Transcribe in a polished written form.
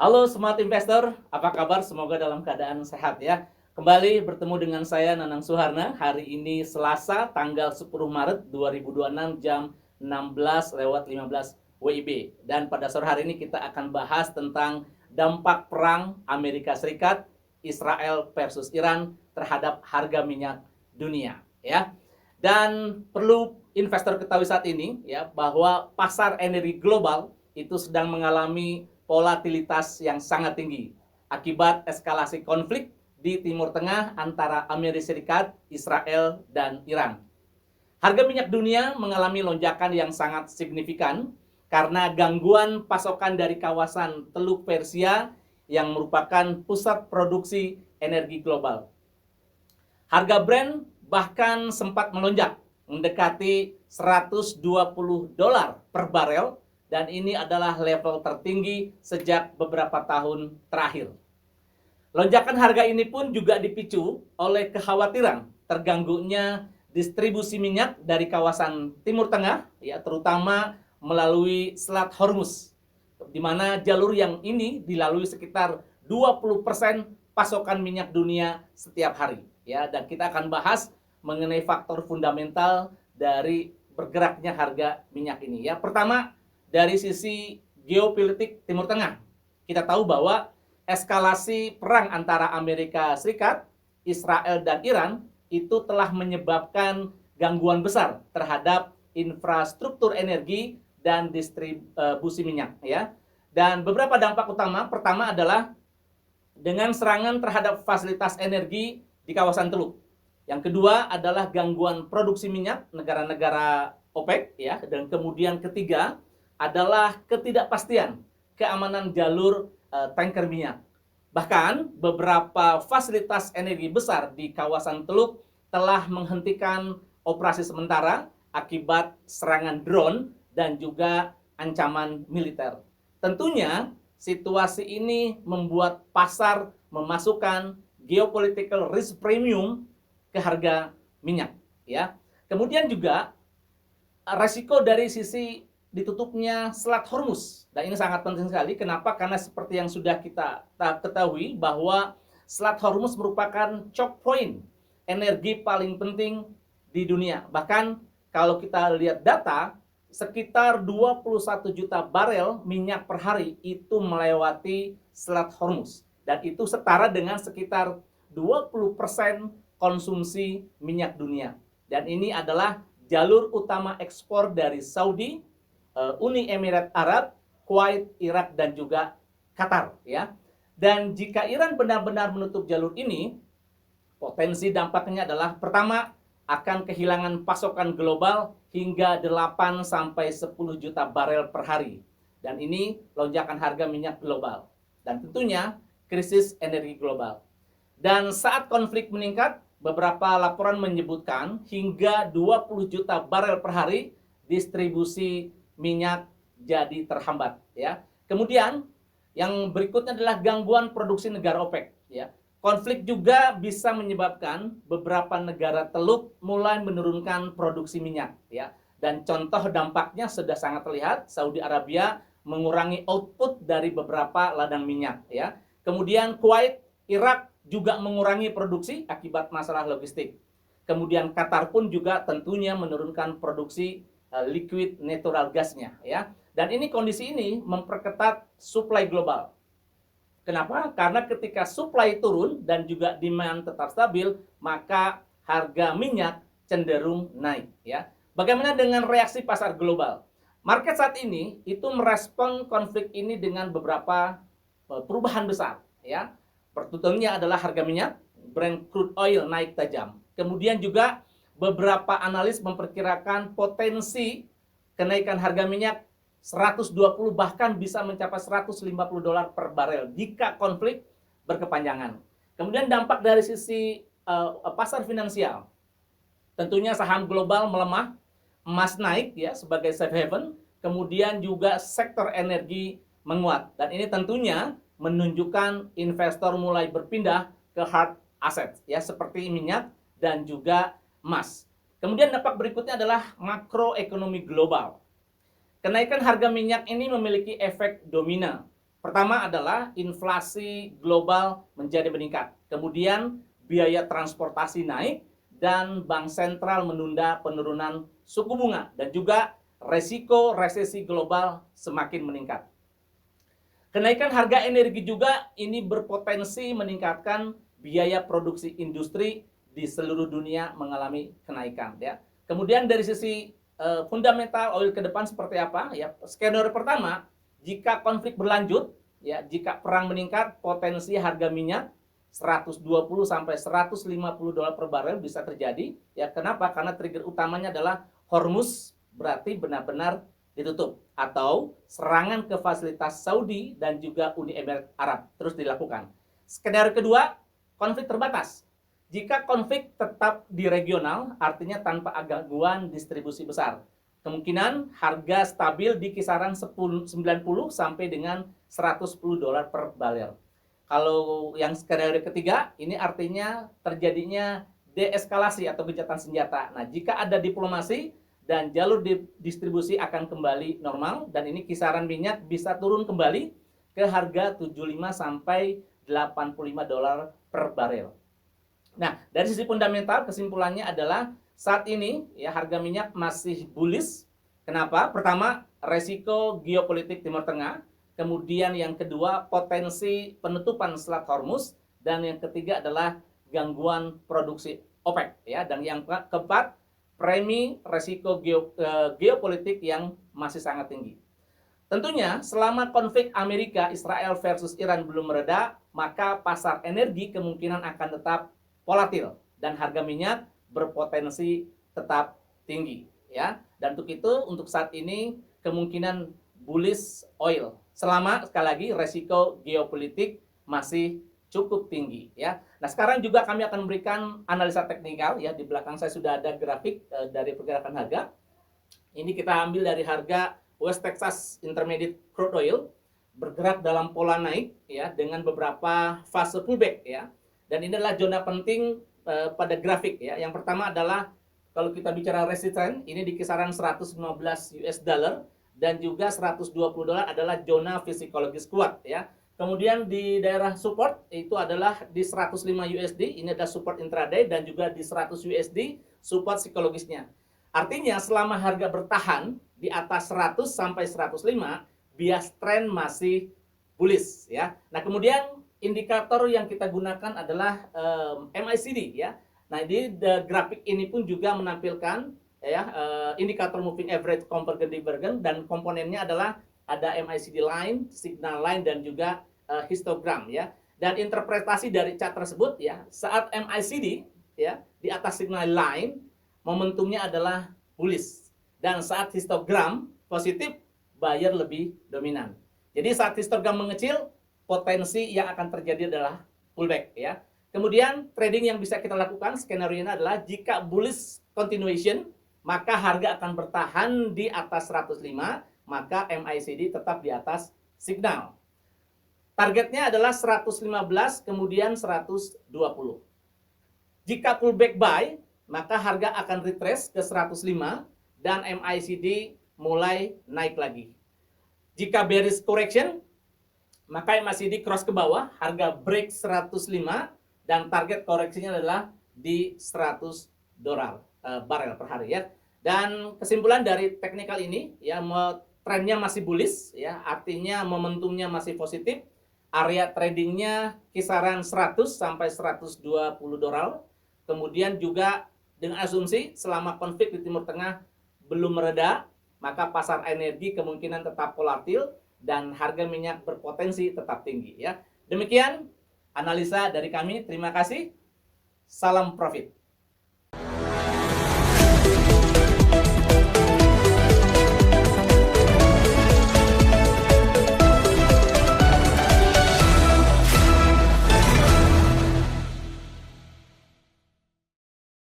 Halo Smart Investor, apa kabar? Semoga dalam keadaan sehat ya. Kembali bertemu dengan saya Nanang Suharna. Hari ini Selasa tanggal 10 Maret 2026 jam 16:15 WIB. Dan pada sore hari ini kita akan bahas tentang dampak perang Amerika Serikat, Israel versus Iran terhadap harga minyak dunia ya. Dan perlu investor ketahui saat ini ya bahwa pasar energi global itu sedang mengalami volatilitas yang sangat tinggi akibat eskalasi konflik di Timur Tengah antara Amerika Serikat, Israel, dan Iran. Harga minyak dunia mengalami lonjakan yang sangat signifikan karena gangguan pasokan dari kawasan Teluk Persia yang merupakan pusat produksi energi global. Harga Brent bahkan sempat melonjak mendekati $120 per barel dan ini adalah level tertinggi sejak beberapa tahun terakhir. Lonjakan harga ini pun juga dipicu oleh kekhawatiran terganggunya distribusi minyak dari kawasan Timur Tengah, ya terutama melalui Selat Hormuz, di mana jalur yang ini dilalui sekitar 20% pasokan minyak dunia setiap hari. Ya, dan kita akan bahas mengenai faktor fundamental dari bergeraknya harga minyak ini. Ya, pertama dari sisi geopolitik Timur Tengah, kita tahu bahwa eskalasi perang antara Amerika Serikat, Israel, dan Iran itu telah menyebabkan gangguan besar terhadap infrastruktur energi dan distribusi minyak ya. Dan beberapa dampak utama, pertama adalah dengan serangan terhadap fasilitas energi di kawasan Teluk. Yang kedua adalah gangguan produksi minyak negara-negara OPEC ya, dan kemudian ketiga adalah ketidakpastian keamanan jalur tanker minyak. Bahkan beberapa fasilitas energi besar di kawasan Teluk telah menghentikan operasi sementara akibat serangan drone dan juga ancaman militer. Tentunya situasi ini membuat pasar memasukkan geopolitical risk premium ke harga minyak ya. Kemudian juga resiko dari sisi ditutupnya Selat Hormuz. Dan ini sangat penting sekali. Kenapa? Karena seperti yang sudah kita ketahui bahwa Selat Hormuz merupakan choke point energi paling penting di dunia. Bahkan kalau kita lihat data, sekitar 21 juta barel minyak per hari itu melewati Selat Hormuz. Dan itu setara dengan sekitar 20% konsumsi minyak dunia. Dan ini adalah jalur utama ekspor dari Saudi, Uni Emirat Arab, Kuwait, Irak, dan juga Qatar ya. Dan jika Iran benar-benar menutup jalur ini, potensi dampaknya adalah pertama akan kehilangan pasokan global hingga 8 sampai 10 juta barel per hari. Dan ini lonjakan harga minyak global. Dan tentunya krisis energi global. Dan saat konflik meningkat, beberapa laporan menyebutkan hingga 20 juta barel per hari distribusi minyak jadi terhambat ya. Kemudian yang berikutnya adalah gangguan produksi negara OPEC ya. Konflik juga bisa menyebabkan beberapa negara Teluk mulai menurunkan produksi minyak ya. Dan contoh dampaknya sudah sangat terlihat, Saudi Arabia mengurangi output dari beberapa ladang minyak ya. Kemudian Kuwait, Irak juga mengurangi produksi akibat masalah logistik. Kemudian Qatar pun juga tentunya menurunkan produksi liquid natural gasnya ya. Dan ini kondisi ini memperketat supply global. Kenapa? Karena ketika supply turun dan juga demand tetap stabil, maka harga minyak cenderung naik ya. Bagaimana dengan reaksi pasar global? Market saat ini itu merespon konflik ini dengan beberapa perubahan besar ya. Pertutupnya adalah harga minyak, Brent crude oil naik tajam. Kemudian juga beberapa analis memperkirakan potensi kenaikan harga minyak 120 bahkan bisa mencapai $150 per barel jika konflik berkepanjangan. Kemudian dampak dari sisi pasar finansial. Tentunya saham global melemah, emas naik ya sebagai safe haven, kemudian juga sektor energi menguat. Dan ini tentunya menunjukkan investor mulai berpindah ke hard asset ya seperti minyak dan juga emas. Kemudian dampak berikutnya adalah makroekonomi global. Kenaikan harga minyak ini memiliki efek domino Pertama adalah inflasi global menjadi meningkat. Kemudian biaya transportasi naik dan bank sentral menunda penurunan suku bunga dan juga resiko resesi global semakin meningkat. Kenaikan harga energi juga ini berpotensi meningkatkan biaya produksi industri di seluruh dunia mengalami kenaikan ya. Kemudian dari sisi fundamental oil ke depan seperti apa ya? Skenario pertama, jika konflik berlanjut ya, jika perang meningkat, potensi harga minyak 120 sampai 150 dolar per barel bisa terjadi ya. Kenapa? Karena trigger utamanya adalah Hormuz berarti benar-benar ditutup atau serangan ke fasilitas Saudi dan juga Uni Emirat Arab terus dilakukan. Skenario kedua, konflik terbatas. Jika konflik tetap di regional, artinya tanpa gangguan distribusi besar. Kemungkinan harga stabil di kisaran 90 sampai dengan 110 dolar per barel. Kalau yang skenario ketiga, ini artinya terjadinya deeskalasi atau gencatan senjata. Nah, jika ada diplomasi dan jalur distribusi akan kembali normal dan ini kisaran minyak bisa turun kembali ke harga 75 sampai 85 dolar per barel. Nah, dari sisi fundamental kesimpulannya adalah saat ini ya harga minyak masih bullish. Kenapa? Pertama, resiko geopolitik Timur Tengah, kemudian yang kedua potensi penutupan Selat Hormuz dan yang ketiga adalah gangguan produksi OPEC ya, dan yang keempat premi resiko geopolitik yang masih sangat tinggi. Tentunya selama konflik Amerika Israel versus Iran belum mereda, maka pasar energi kemungkinan akan tetap volatil dan harga minyak berpotensi tetap tinggi ya. Dan untuk itu untuk saat ini kemungkinan bullish oil selama sekali lagi resiko geopolitik masih cukup tinggi ya. Nah, sekarang juga kami akan memberikan analisa teknikal ya. Di belakang saya sudah ada grafik dari pergerakan harga. Ini kita ambil dari harga West Texas Intermediate Crude Oil bergerak dalam pola naik ya dengan beberapa fase pullback ya. Dan ini adalah zona penting pada grafik ya. Yang pertama adalah kalau kita bicara resisten, ini di kisaran 115 US dollar dan juga 120 dolar adalah zona psikologis kuat ya. Kemudian di daerah support itu adalah di 105 USD, ini ada support intraday dan juga di 100 USD support psikologisnya. Artinya selama harga bertahan di atas 100 sampai 105, bias tren masih bullish ya. Nah, kemudian indikator yang kita gunakan adalah MACD ya. Nah, di grafik ini pun juga menampilkan ya indikator moving average convergence divergence dan komponennya adalah ada MACD line, signal line dan juga histogram ya. Dan interpretasi dari chart tersebut ya, saat MACD ya di atas signal line momentumnya adalah bullish dan saat histogram positif buyer lebih dominan. Jadi saat histogram mengecil potensi yang akan terjadi adalah pullback ya. Kemudian trading yang bisa kita lakukan skenario ini adalah jika bullish continuation maka harga akan bertahan di atas 105, maka MACD tetap di atas signal. Targetnya adalah 115 kemudian 120. Jika pullback buy, maka harga akan retrace ke 105 dan MACD mulai naik lagi. Jika bearish correction, maka MACD cross ke bawah, harga break 105 dan target koreksinya adalah di 100 dolar barel per hari ya. Dan kesimpulan dari teknikal ini ya, trennya masih bullish ya, artinya momentumnya masih positif. Area tradingnya kisaran 100 sampai 120 dolar. Kemudian juga dengan asumsi selama konflik di Timur Tengah belum mereda, maka pasar energi kemungkinan tetap volatil dan harga minyak berpotensi tetap tinggi ya. Demikian analisa dari kami. Terima kasih. Salam profit.